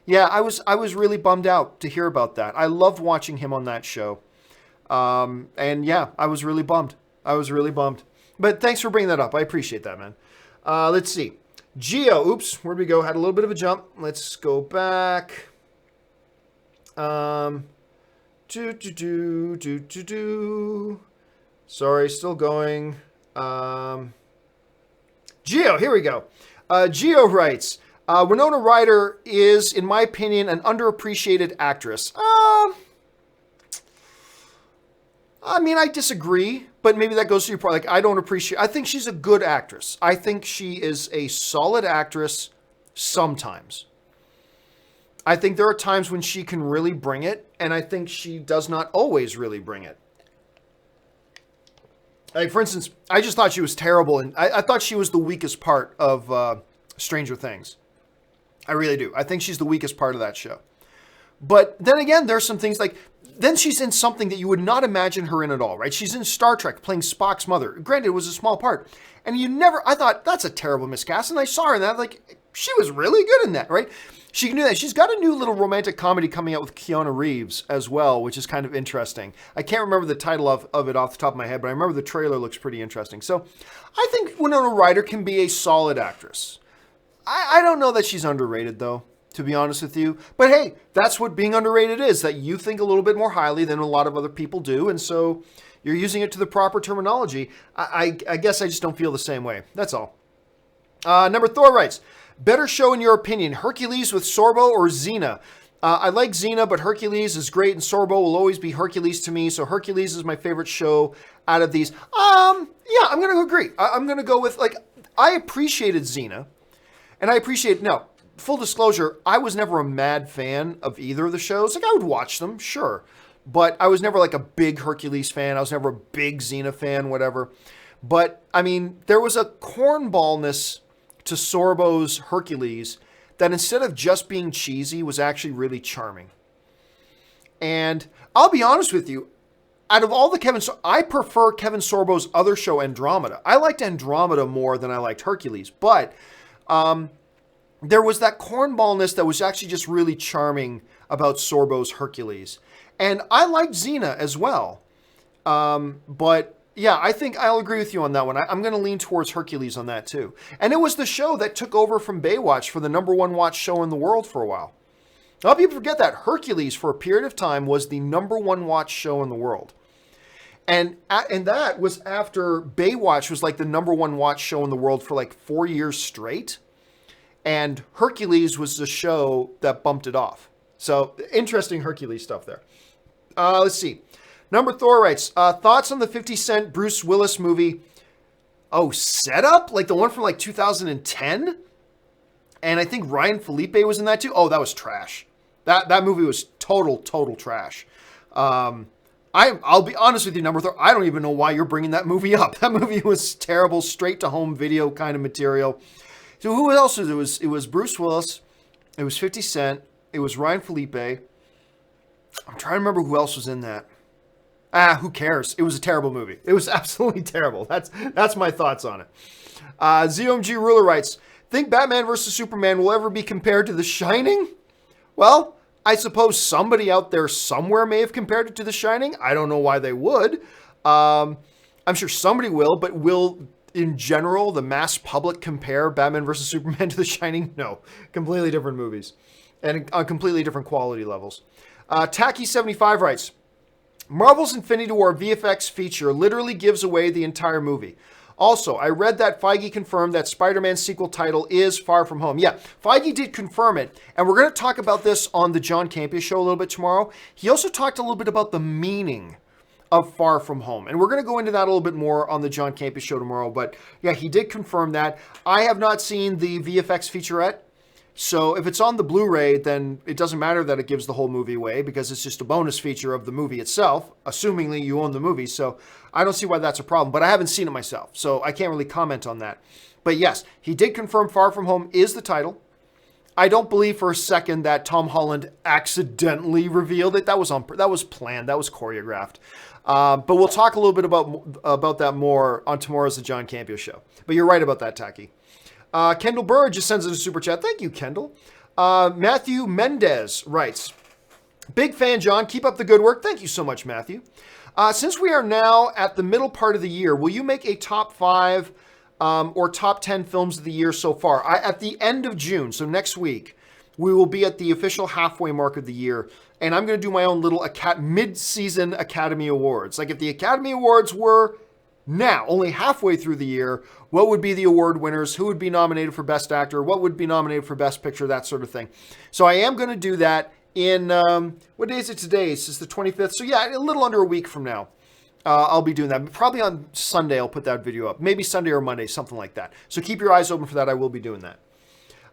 yeah, I was really bummed out to hear about that. I loved watching him on that show. And yeah, I was really bummed. But thanks for bringing that up. I appreciate that, man. Let's see. Geo, oops, where'd we go? Had a little bit of a jump. Let's go back. Sorry, still going. Geo, here we go. Geo writes, Winona Ryder is, in my opinion, an underappreciated actress. I mean, I disagree, but maybe that goes to your point. Like, I don't appreciate, I think she's a good actress. I think she is a solid actress sometimes. I think there are times when she can really bring it, and I think she does not always really bring it. Like, for instance, I just thought she was terrible, and I thought she was the weakest part of Stranger Things. I really do. I think she's the weakest part of that show. But then again, there's some things like, then she's in something that you would not imagine her in at all, right? She's in Star Trek playing Spock's mother. Granted, it was a small part. And I thought, that's a terrible miscast. And I saw her in that, like, she was really good in that, right? She can do that. She's got a new little romantic comedy coming out with Keanu Reeves as well, which is kind of interesting. I can't remember the title of it off the top of my head, but I remember the trailer looks pretty interesting. So I think Winona Ryder can be a solid actress. I don't know that she's underrated, though, to be honest with you. But hey, that's what being underrated is, that you think a little bit more highly than a lot of other people do. And so you're using it to the proper terminology. I guess I just don't feel the same way. That's all. Number Thor writes, better show in your opinion, Hercules with Sorbo or Xena? I like Xena, but Hercules is great, and Sorbo will always be Hercules to me. So Hercules is my favorite show out of these. Yeah, I'm going to agree. I'm going to go with, like, I appreciated Xena, and I appreciate, no, full disclosure, I was never a mad fan of either of the shows. Like, I would watch them, sure, but I was never like a big Hercules fan. I was never a big Xena fan, whatever. But, I mean, there was a cornballness to Sorbo's Hercules that instead of just being cheesy was actually really charming. And I'll be honest with you, out of all the I prefer Kevin Sorbo's other show, Andromeda. I liked Andromeda more than I liked Hercules, but there was that cornballness that was actually just really charming about Sorbo's Hercules. And I liked Xena as well. But yeah, I think I'll agree with you on that one. I'm going to lean towards Hercules on that too. And it was the show that took over from Baywatch for the #1 watch show in the world for a while. A lot of people forget that Hercules, for a period of time, was the #1 watch show in the world. And that was after Baywatch was like the #1 watch show in the world for like 4 years straight. And Hercules was the show that bumped it off. So interesting Hercules stuff there. Let's see. Number Thor writes, thoughts on the 50 Cent Bruce Willis movie? Oh, Setup? Like the one from like 2010? And I think Ryan Felipe was in that too. Oh, that was trash. That movie was total trash. I'll be honest with you, Number Thor, I don't even know why you're bringing that movie up. That movie was terrible, straight to home video kind of material. So who else was it? It was Bruce Willis. It was 50 Cent. It was Ryan Felipe. I'm trying to remember who else was in that. Who cares? It was a terrible movie. It was absolutely terrible. That's my thoughts on it. ZOMG Ruler writes, think Batman vs. Superman will ever be compared to The Shining? Well, I suppose somebody out there somewhere may have compared it to The Shining. I don't know why they would. I'm sure somebody will, but will, in general, the mass public compare Batman vs. Superman to The Shining? No. Completely different movies. And on completely different quality levels. Tacky75 writes, Marvel's Infinity War VFX feature literally gives away the entire movie. Also, I read that Feige confirmed that Spider-Man's sequel title is Far From Home. Yeah, Feige did confirm it, and we're going to talk about this on the John Campea show a little bit tomorrow. He also talked a little bit about the meaning of Far From Home, and we're going to go into that a little bit more on the John Campea show tomorrow, but yeah, he did confirm that. I have not seen the VFX featurette. So if it's on the Blu-ray, then it doesn't matter that it gives the whole movie away because it's just a bonus feature of the movie itself, assumingly you own the movie. So I don't see why that's a problem, but I haven't seen it myself, so I can't really comment on that. But yes, he did confirm Far From Home is the title. I don't believe for a second that Tom Holland accidentally revealed it. That was planned. That was choreographed. But we'll talk a little bit about that more on tomorrow's The John Campea show. But you're right about that, Taki. Kendall Burr just sends us a super chat. Thank you, Kendall. Matthew Mendez writes, big fan, John. Keep up the good work. Thank you so much, Matthew. Since we are now at the middle part of the year, will you make a top 5 or top 10 films of the year so far? At the end of June, so next week, we will be at the official halfway mark of the year, and I'm going to do my own little mid-season Academy Awards. Like if the Academy Awards were now, only halfway through the year, what would be the award winners? Who would be nominated for Best Actor? What would be nominated for Best Picture? That sort of thing. So I am going to do that in, what day is it today? It's the 25th. So yeah, a little under a week from now. I'll be doing that. Probably on Sunday, I'll put that video up. Maybe Sunday or Monday, something like that. So keep your eyes open for that. I will be doing that.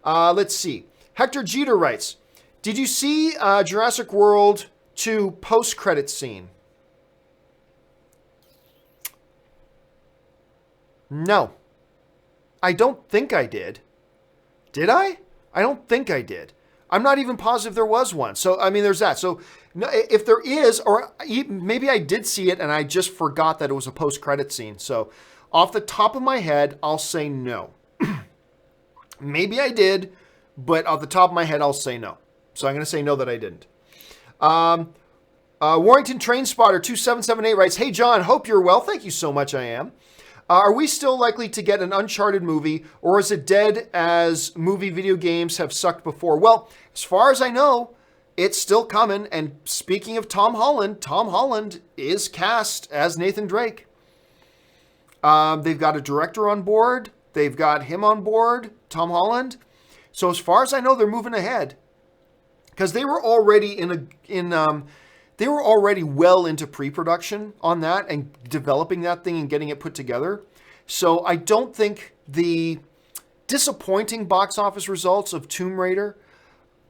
Let's see. Hector Jeter writes, did you see Jurassic World 2 post-credit scene? No. I don't think I did. Did I? I don't think I did. I'm not even positive there was one. So, I mean, there's that. So, no, if there is, or maybe I did see it and I just forgot that it was a post-credit scene. So, off the top of my head, I'll say no. Maybe I did, but off the top of my head, I'll say no. So, I'm going to say no that I didn't. Warrington Train Spotter 2778 writes, hey, John, hope you're well. Thank you so much, I am. Are we still likely to get an Uncharted movie, or is it dead as movie video games have sucked before? Well, as far as I know, it's still coming. And speaking of Tom Holland is cast as Nathan Drake. They've got a director on board. They've got him on board, Tom Holland. So as far as I know, they're moving ahead because they were already they were already well into pre-production on that and developing that thing and getting it put together. So I don't think the disappointing box office results of Tomb Raider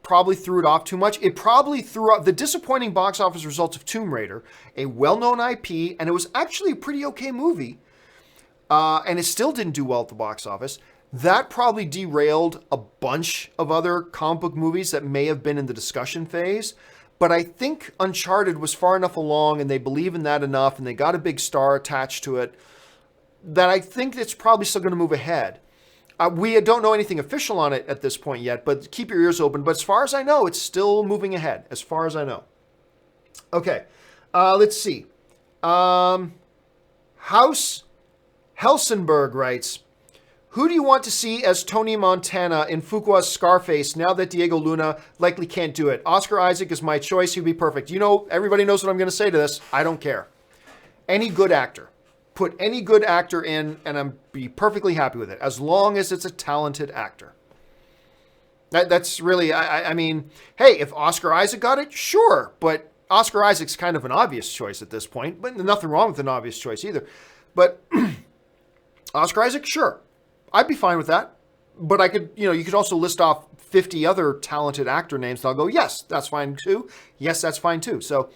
probably threw it off too much. It probably threw off the disappointing box office results of Tomb Raider, a well-known IP, and it was actually a pretty okay movie. And it still didn't do well at the box office. That probably derailed a bunch of other comic book movies that may have been in the discussion phase. But I think Uncharted was far enough along and they believe in that enough and they got a big star attached to it that I think it's probably still going to move ahead. We don't know anything official on it at this point yet, but keep your ears open. But as far as I know, it's still moving ahead, as far as I know. Okay, let's see. House Helsenberg writes, who do you want to see as Tony Montana in Fuqua's Scarface now that Diego Luna likely can't do it? Oscar Isaac is my choice. He'd be perfect. You know, everybody knows what I'm going to say to this. I don't care. Any good actor. Put any good actor in and I'm be perfectly happy with it, as long as it's a talented actor. That's really, I mean, hey, if Oscar Isaac got it, sure. But Oscar Isaac's kind of an obvious choice at this point. But nothing wrong with an obvious choice either. But Oscar Isaac, sure. I'd be fine with that. But I could, you could also list off 50 other talented actor names. And I'll go, yes, that's fine too. Yes, that's fine too. So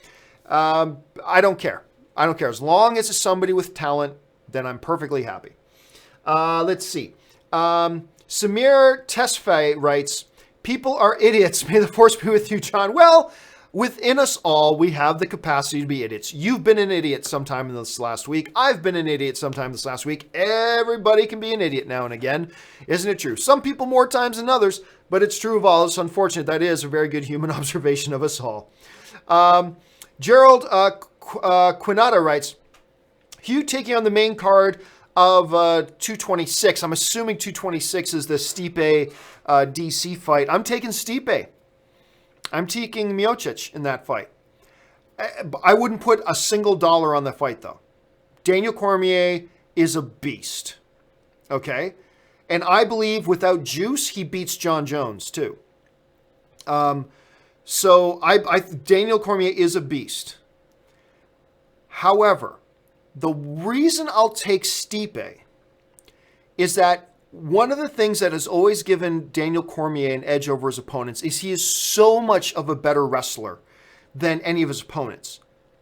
I don't care. I don't care. As long as it's somebody with talent, then I'm perfectly happy. Let's see. Samir Tesfaye writes, people are idiots. May the force be with you, John. Well, within us all, we have the capacity to be idiots. You've been an idiot sometime in this last week. I've been an idiot sometime this last week. Everybody can be an idiot now and again. Isn't it true? Some people more times than others, but it's true of all. It's unfortunate. That is a very good human observation of us all. Gerald Quinata writes, Hugh taking on the main card of 226. I'm assuming 226 is the Stipe DC fight. I'm taking Stipe. I'm taking Miocic in that fight. I wouldn't put a single dollar on the fight, though. Daniel Cormier is a beast. Okay? And I believe without juice, he beats John Jones, too. So Daniel Cormier is a beast. However, the reason I'll take Stipe is that one of the things that has always given Daniel Cormier an edge over his opponents is he is so much of a better wrestler than any of his opponents.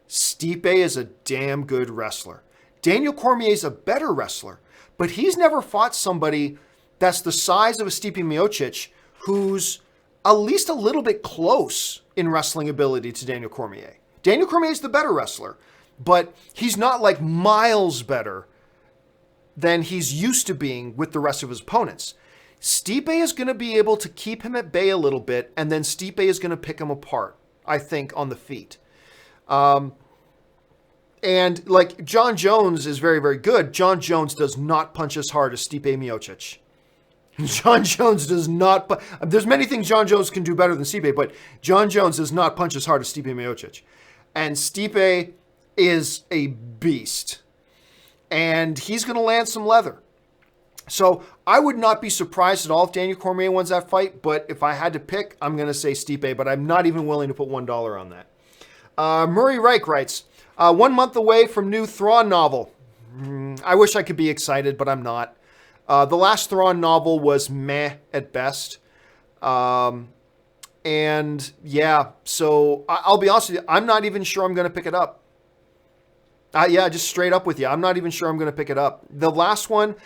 Stipe is a damn good wrestler. Daniel Cormier is a better wrestler, but he's never fought somebody that's the size of a Stipe Miocic who's at least a little bit close in wrestling ability to Daniel Cormier. Daniel Cormier is the better wrestler, but he's not like miles better than he's used to being with the rest of his opponents. Stipe is going to be able to keep him at bay a little bit, and then Stipe is going to pick him apart, I think, on the feet. And like John Jones is very, very good. John Jones does not punch as hard as Stipe Miocic. John Jones does not. There's many things John Jones can do better than Stipe, but John Jones does not punch as hard as Stipe Miocic. And Stipe is a beast. And he's going to land some leather. So I would not be surprised at all if Daniel Cormier wins that fight. But if I had to pick, I'm going to say Stipe. But I'm not even willing to put $1 on that. Murray Reich writes, 1 month away from new Thrawn novel. I wish I could be excited, but I'm not. The last Thrawn novel was meh at best. And yeah, so I'll be honest with you, I'm not even sure I'm going to pick it up. Yeah, just straight up with you. I'm not even sure I'm going to pick it up. The last one,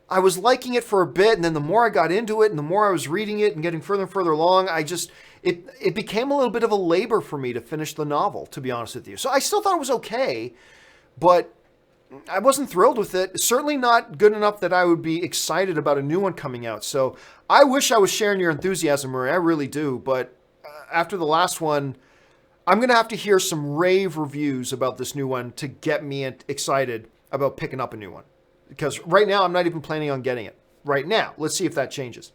I was liking it for a bit, and then the more I got into it and the more I was reading it and getting further and further along, it became a little bit of a labor for me to finish the novel, to be honest with you. So I still thought it was okay, but I wasn't thrilled with it. Certainly not good enough that I would be excited about a new one coming out. So I wish I was sharing your enthusiasm, Murray. I really do. But after the last one, I'm going to have to hear some rave reviews about this new one to get me excited about picking up a new one. Because right now, I'm not even planning on getting it. Right now. Let's see if that changes.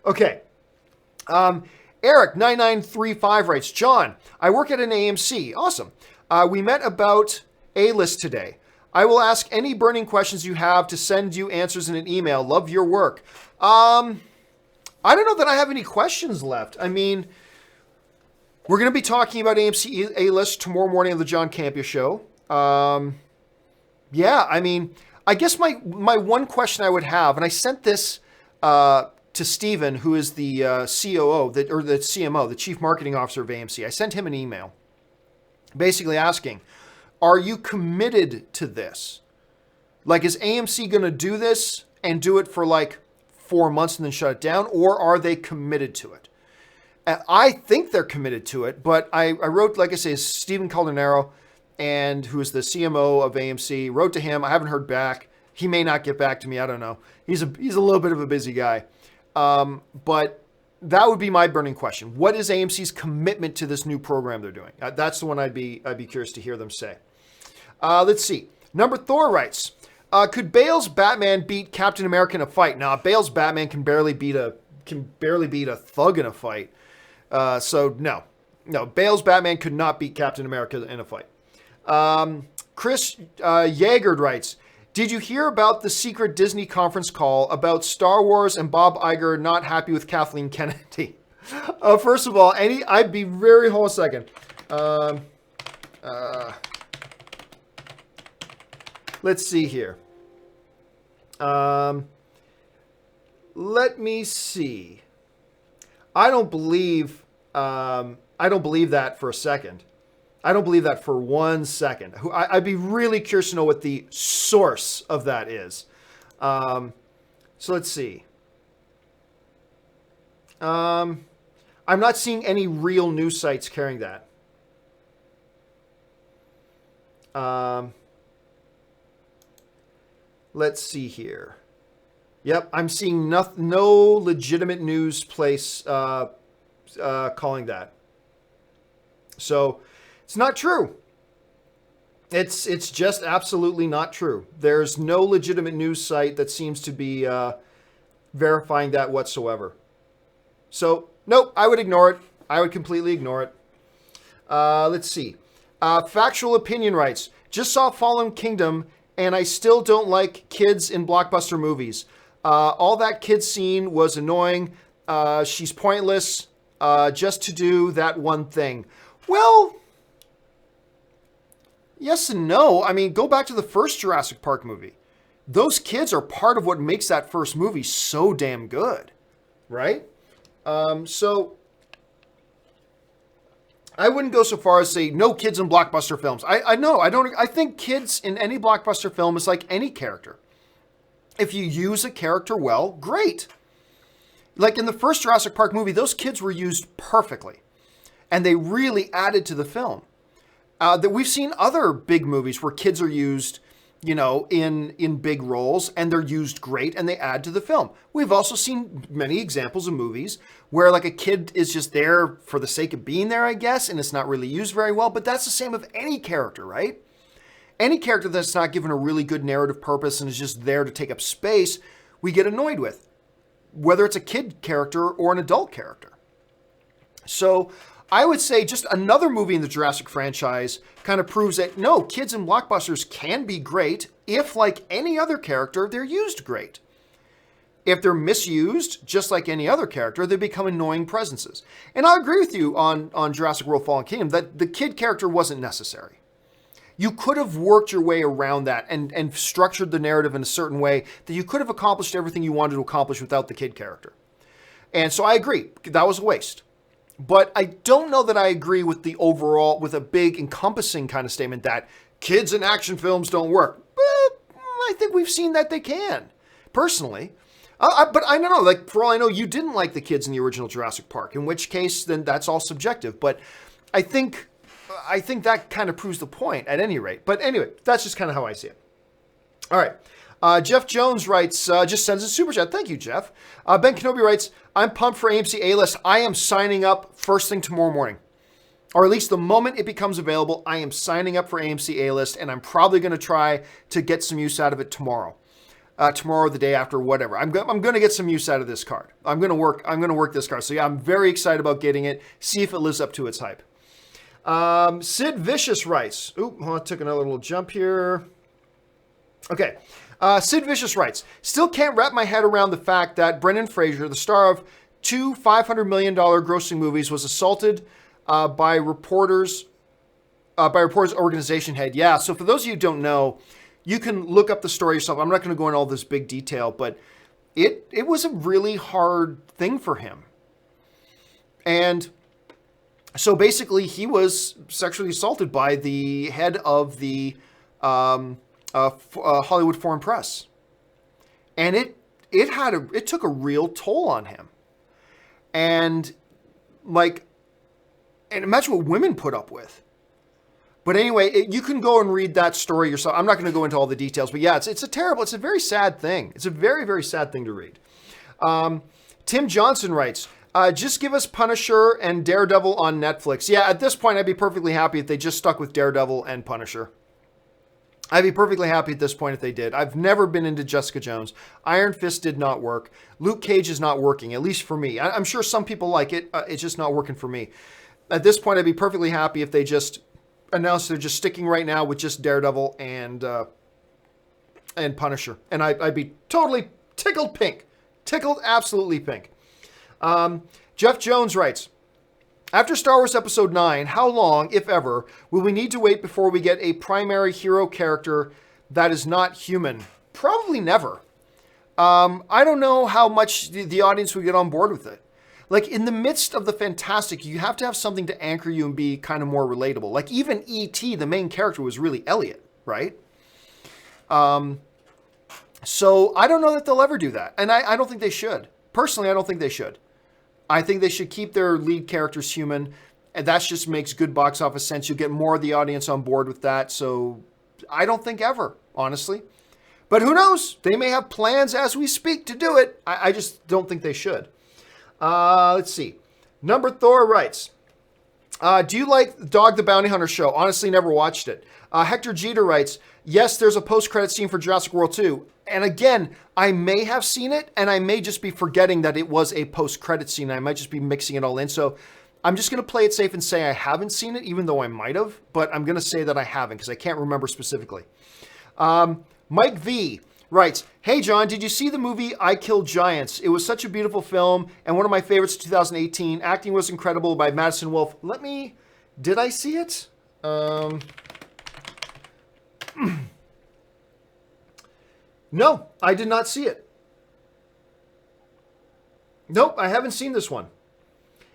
Okay. Eric9935 writes, John, I work at an AMC. Awesome. We met about A-List today. I will ask any burning questions you have to send you answers in an email. Love your work. I don't know that I have any questions left. I mean, we're going to be talking about AMC A-List tomorrow morning on the John Campea show. Yeah, I mean, I guess my one question I would have, and I sent this to Steven, who is the COO, or the CMO, the Chief Marketing Officer of AMC. I sent him an email basically asking, are you committed to this? Like, is AMC going to do this and do it for like 4 months and then shut it down? Or are they committed to it? I think they're committed to it, but I wrote, like I say, Stephen Caldanaro, and who is the CMO of AMC, wrote to him. I haven't heard back. He may not get back to me. I don't know. He's a little bit of a busy guy. But that would be my burning question. What is AMC's commitment to this new program they're doing? That's the one I'd be curious to hear them say. Let's see. Number Thor writes, could Bale's Batman beat Captain America in a fight? Now, Bale's Batman can barely beat a thug in a fight. So no, Bale's Batman could not beat Captain America in a fight. Chris Yeager writes, did you hear about the secret Disney conference call about Star Wars and Bob Iger not happy with Kathleen Kennedy? First of all, I'd be very, hold a second. Let's see here. Let me see. I don't believe that for a second. I don't believe that for 1 second. I'd be really curious to know what the source of that is. So let's see. I'm not seeing any real news sites carrying that. Let's see here. Yep, I'm seeing no legitimate news place calling that. So it's not true. It's just absolutely not true. There's no legitimate news site that seems to be verifying that whatsoever. So nope, I would ignore it. I would completely ignore it. Let's see. Factual Opinion writes, just saw Fallen Kingdom and I still don't like kids in blockbuster movies. All that kid scene was annoying. She's pointless just to do that one thing. Well, yes and no. I mean, go back to the first Jurassic Park movie. Those kids are part of what makes that first movie so damn good, right? So I wouldn't go so far as say no kids in blockbuster films. I think kids in any blockbuster film is like any character. If you use a character well, great. Like in the first Jurassic Park movie, those kids were used perfectly. And they really added to the film. That we've seen other big movies where kids are used, in big roles, and they're used great, and they add to the film. We've also seen many examples of movies where like a kid is just there for the sake of being there, I guess, and it's not really used very well. But that's the same of any character, right? Any character that's not given a really good narrative purpose and is just there to take up space, we get annoyed with, whether it's a kid character or an adult character. So I would say just another movie in the Jurassic franchise kind of proves that, no, kids in blockbusters can be great if, like any other character, they're used great. If they're misused, just like any other character, they become annoying presences. And I agree with you on Jurassic World Fallen Kingdom that the kid character wasn't necessary. you could have worked your way around that and structured the narrative in a certain way that you could have accomplished everything you wanted to accomplish without the kid character. And so I agree, that was a waste. But I don't know that I agree with the overall, with a big encompassing kind of statement that kids in action films don't work. But I think we've seen that they can, personally. But I don't know, like, for all I know, you didn't like the kids in the original Jurassic Park, in which case, then that's all subjective. But I think that kind of proves the point, at any rate. But anyway, that's just kind of how I see it. All right. Jeff Jones writes, just sends a super chat. Thank you, Jeff. Ben Kenobi writes, I'm pumped for AMC A-List. I am signing up first thing tomorrow morning. Or at least the moment it becomes available, I am signing up for AMC A-List, and I'm probably going to try to get some use out of it tomorrow. Tomorrow or the day after, whatever. I'm going to get some use out of this card. I'm going to work this card. So yeah, I'm very excited about getting it. See if it lives up to its hype. Sid Vicious writes, I took another little jump here. Okay. Sid Vicious writes, still can't wrap my head around the fact that Brendan Fraser, the star of two $500 million grossing movies, was assaulted by reporters organization head. Yeah, so for those of you who don't know, you can look up the story yourself. I'm not going to go into all this big detail, but it was a really hard thing for him. And so basically he was sexually assaulted by the head of the Hollywood Foreign Press. And it took a real toll on him. And imagine what women put up with. But anyway, you can go and read that story yourself. I'm not going to go into all the details, but yeah, it's a very sad thing. It's a very, very sad thing to read. Tim Johnson writes, just give us Punisher and Daredevil on Netflix. Yeah, at this point, I'd be perfectly happy if they just stuck with Daredevil and Punisher. I'd be perfectly happy at this point if they did. I've never been into Jessica Jones. Iron Fist did not work. Luke Cage is not working, at least for me. I'm sure some people like it. It's just not working for me. At this point, I'd be perfectly happy if they just announced they're just sticking right now with just Daredevil and Punisher. And I'd be totally tickled pink. Tickled absolutely pink. Jeff Jones writes, after Star Wars Episode 9, how long, if ever, will we need to wait before we get a primary hero character that is not human? Probably never. I don't know how much the audience would get on board with it. Like, in the midst of the fantastic, you have to have something to anchor you and be kind of more relatable. Like, even E.T., the main character, was really Elliot, right? So I don't know that they'll ever do that. And I don't think they should. Personally, I don't think they should. I think they should keep their lead characters human. And that just makes good box office sense. You'll get more of the audience on board with that. So I don't think ever, honestly. But who knows? They may have plans as we speak to do it. I just don't think they should. Let's see. Number Thor writes, do you like Dog the Bounty Hunter show? Honestly, never watched it. Hector Jeter writes, yes, there's a post-credit scene for Jurassic World 2. And again, I may have seen it, and I may just be forgetting that it was a post-credit scene. I might just be mixing it all in. So I'm just going to play it safe and say I haven't seen it, even though I might have. But I'm going to say that I haven't, because I can't remember specifically. Mike V writes, hey, John, did you see the movie I Killed Giants? It was such a beautiful film and one of my favorites of 2018. Acting was incredible by Madison Wolfe. Did I see it? No, I did not see it. Nope, I haven't seen this one.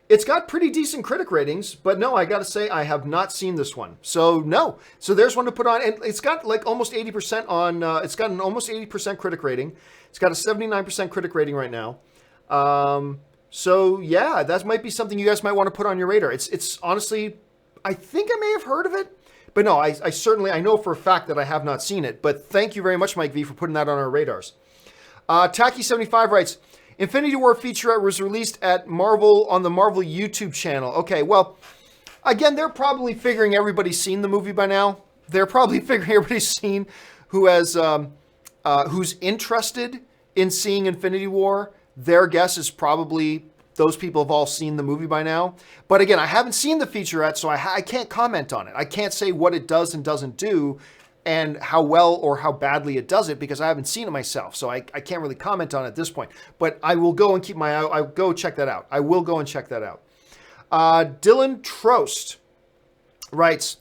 It's got pretty decent critic ratings, but no, I gotta say I have not seen this one. So no. So there's one to put on, and it's got like almost 80% on, it's got an almost 80% critic rating. It's got a 79% critic rating right now. So yeah, that might be something you guys might want to put on your radar. It's honestly, I think I may have heard of it, but no, I certainly, I know for a fact that I have not seen it, but thank you very much, Mike V, for putting that on our radars. Tacky75 writes, Infinity War featurette was released at Marvel on the Marvel YouTube channel. Okay, well, again, they're probably figuring everybody's seen the movie by now. They're probably figuring everybody's seen who has, who's interested in seeing Infinity War. Their guess is probably those people have all seen the movie by now. But again, I haven't seen the featurette, so I can't comment on it. I can't say what it does and doesn't do and how well or how badly it does it because I haven't seen it myself. So I can't really comment on it at this point. But I will go and keep my eye. I'll go check that out. I will go and check that out. Dylan Trost writes,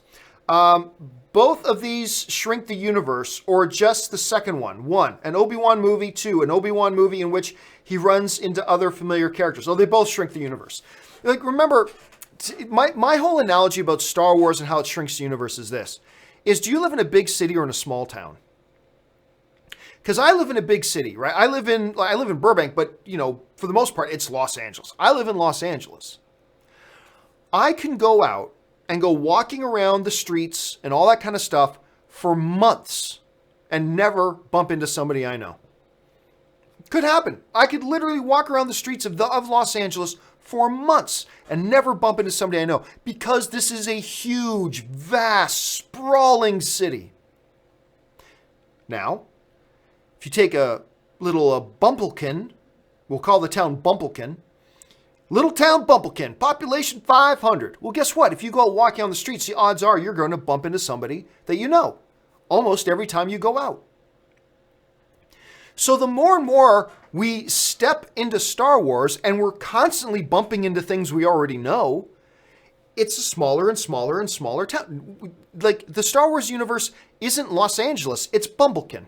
both of these shrink the universe, or just the second one? One, an Obi-Wan movie. Two, an Obi-Wan movie in which he runs into other familiar characters. Oh, they both shrink the universe. Like, remember, my whole analogy about Star Wars and how it shrinks the universe is this. Do you live in a big city or in a small town? Because I live in a big city, right? I live in Burbank, but, for the most part, it's Los Angeles. I live in Los Angeles. I can go out and go walking around the streets and all that kind of stuff for months and never bump into somebody I know. Could happen. I could literally walk around the streets of Los Angeles for months and never bump into somebody I know, because this is a huge, vast, sprawling city. Now, if you take a little Bumplekin, we'll call the town Bumplekin, little town Bumplekin, population 500. Well, guess what? If you go walking on the streets, the odds are you're going to bump into somebody that you know almost every time you go out. So the more and more we step into Star Wars and we're constantly bumping into things we already know, it's a smaller and smaller and smaller town. Like, the Star Wars universe isn't Los Angeles, it's Bumblekin.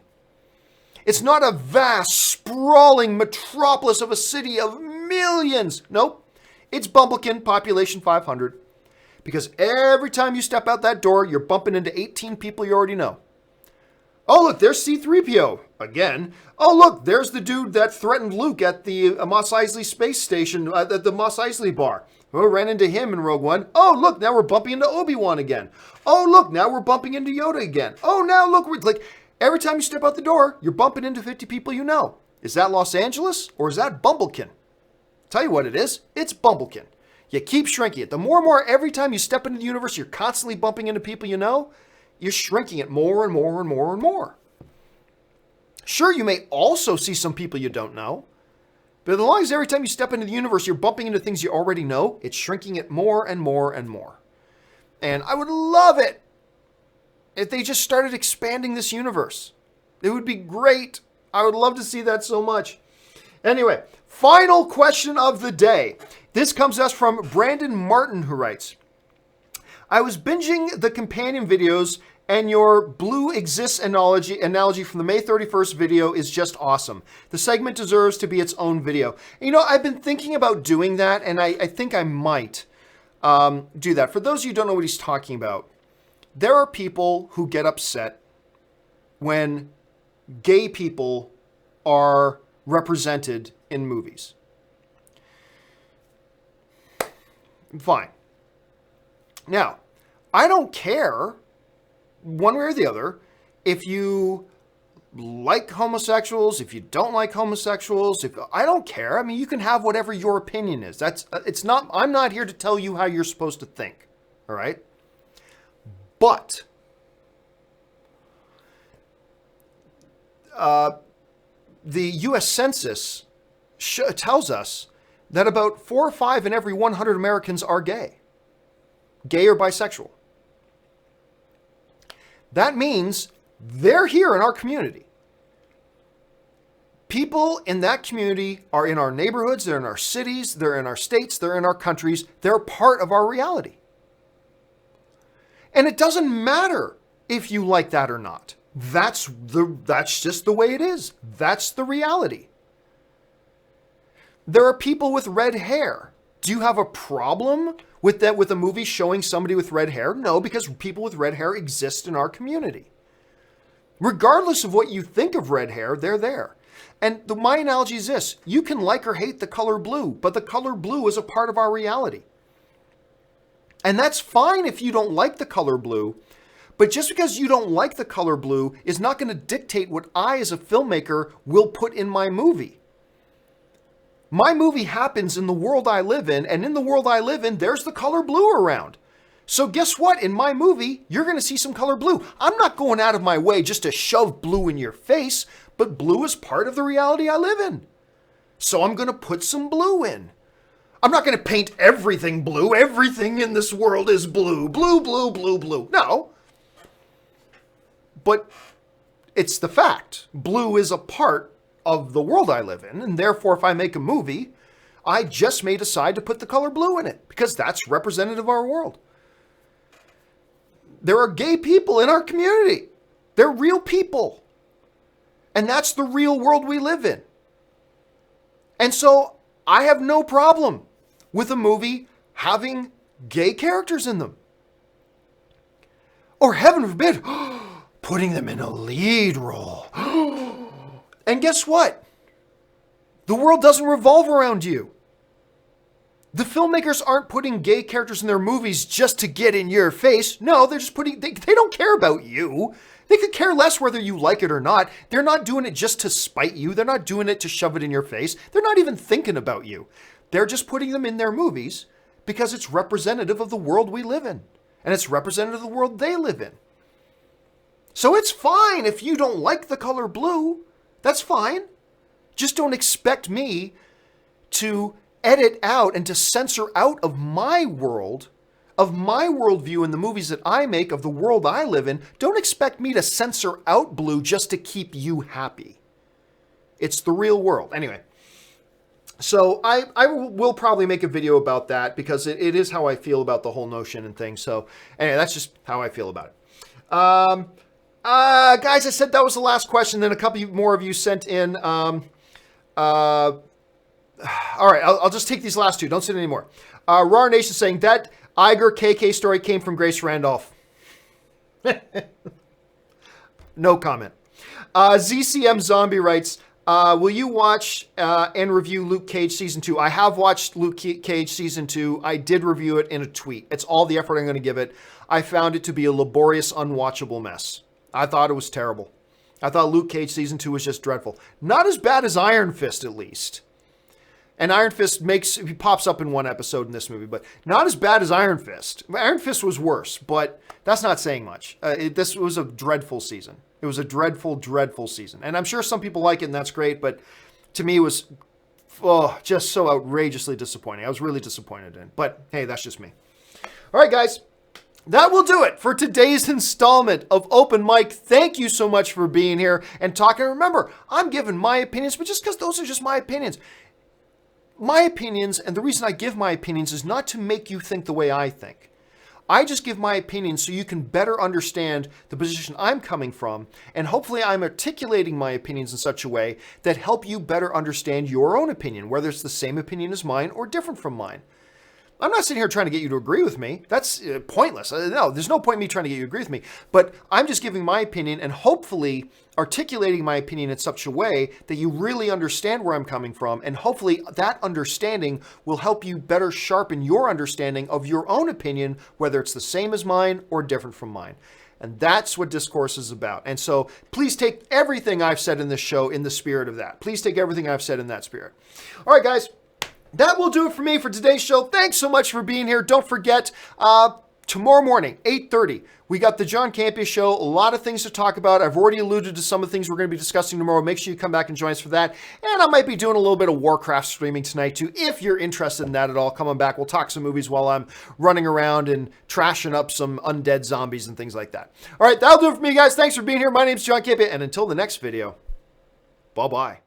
It's not a vast, sprawling metropolis of a city of millions. Nope. It's Bumblekin, population 500. Because every time you step out that door, you're bumping into 18 people you already know. Oh, look, there's C-3PO again. Oh, look, there's the dude that threatened Luke at the Mos Eisley space station, at the Mos Eisley bar. We ran into him in Rogue One. Oh, look, now we're bumping into Obi-Wan again. Oh, look, now we're bumping into Yoda again. Oh, now look, we're like, every time you step out the door, you're bumping into 50 people you know. Is that Los Angeles or is that Bumblekin? Tell you what it is. It's Bumblekin. You keep shrinking it. The more and more, every time you step into the universe, you're constantly bumping into people you know. You're shrinking it more and more and more and more. Sure, you may also see some people you don't know, but as long as every time you step into the universe, you're bumping into things you already know, it's shrinking it more and more and more. And I would love it if they just started expanding this universe. It would be great. I would love to see that so much. Anyway, final question of the day. This comes to us from Brandon Martin, who writes, I was binging the companion videos, and your blue exists analogy from the May 31st video is just awesome. The segment deserves to be its own video. I've been thinking about doing that, and I think I might do that. For those of you who don't know what he's talking about, there are people who get upset when gay people are represented in movies. Fine. Now, I don't care, one way or the other, if you like homosexuals, if you don't like homosexuals, I don't care. I mean, you can have whatever your opinion is. I'm not here to tell you how you're supposed to think, all right? But the U.S. Census tells us that about 4 or 5 in every 100 Americans are gay or bisexual. That means they're here in our community. People in that community are in our neighborhoods, they're in our cities, they're in our states, they're in our countries. They're part of our reality. And it doesn't matter if you like that or not. That's just the way it is. That's the reality. There are people with red hair. Do you have a problem with that, with a movie showing somebody with red hair? No, because people with red hair exist in our community. Regardless of what you think of red hair, they're there. And my analogy is this. You can like or hate the color blue, but the color blue is a part of our reality. And that's fine if you don't like the color blue, but just because you don't like the color blue is not going to dictate what I, as a filmmaker, will put in my movie. My movie happens in the world I live in, and in the world I live in, there's the color blue around. So guess what? In my movie, you're going to see some color blue. I'm not going out of my way just to shove blue in your face, but blue is part of the reality I live in. So I'm going to put some blue in. I'm not going to paint everything blue. Everything in this world is blue. Blue, blue, blue, blue. No. But it's the fact. Blue is a part of the world I live in, and therefore if I make a movie, I just may decide to put the color blue in it because that's representative of our world. There are gay people in our community. They're real people. And that's the real world we live in. And so I have no problem with a movie having gay characters in them. Or heaven forbid, putting them in a lead role. And guess what? The world doesn't revolve around you. The filmmakers aren't putting gay characters in their movies just to get in your face. No, they're just they don't care about you. They could care less whether you like it or not. They're not doing it just to spite you. They're not doing it to shove it in your face. They're not even thinking about you. They're just putting them in their movies because it's representative of the world we live in. And it's representative of the world they live in. So it's fine if you don't like the color blue. That's fine. Just don't expect me to edit out and to censor out of my world, of my worldview in the movies that I make, of the world I live in. Don't expect me to censor out blue just to keep you happy. It's the real world. Anyway, so I will probably make a video about that because it is how I feel about the whole notion and things. So anyway, that's just how I feel about it. Guys, I said that was the last question. Then a couple more of you sent in. All right, I'll just take these last two. Don't send any more. Raw Nation saying that Iger KK story came from Grace Randolph. No comment. ZCM Zombie writes, will you watch and review Luke Cage Season 2? I have watched Luke Cage Season 2. I did review it in a tweet. It's all the effort I'm going to give it. I found it to be a laborious, unwatchable mess. I thought it was terrible. I thought Luke Cage Season 2 was just dreadful. Not as bad as Iron Fist, at least. And Iron Fist he pops up in one episode in this movie, but not as bad as Iron Fist. Iron Fist was worse, but that's not saying much. This was a dreadful season. It was a dreadful, dreadful season. And I'm sure some people like it, and that's great, but to me it was just so outrageously disappointing. I was really disappointed in it. But hey, that's just me. All right, guys. That will do it for today's installment of Open Mic. Thank you so much for being here and talking. Remember, I'm giving my opinions, but just because those are just my opinions. My opinions, and the reason I give my opinions is not to make you think the way I think. I just give my opinions so you can better understand the position I'm coming from, and hopefully I'm articulating my opinions in such a way that help you better understand your own opinion, whether it's the same opinion as mine or different from mine. I'm not sitting here trying to get you to agree with me. That's pointless. No, there's no point in me trying to get you to agree with me. But I'm just giving my opinion and hopefully articulating my opinion in such a way that you really understand where I'm coming from. And hopefully that understanding will help you better sharpen your understanding of your own opinion, whether it's the same as mine or different from mine. And that's what discourse is about. And so please take everything I've said in this show in the spirit of that. Please take everything I've said in that spirit. All right, guys. That will do it for me for today's show. Thanks so much for being here. Don't forget, tomorrow morning, 8:30, we got the John Campea Show. A lot of things to talk about. I've already alluded to some of the things we're going to be discussing tomorrow. Make sure you come back and join us for that. And I might be doing a little bit of Warcraft streaming tonight, too. If you're interested in that at all, come on back. We'll talk some movies while I'm running around and trashing up some undead zombies and things like that. All right, that'll do it for me, guys. Thanks for being here. My name's John Campea, and until the next video, bye-bye.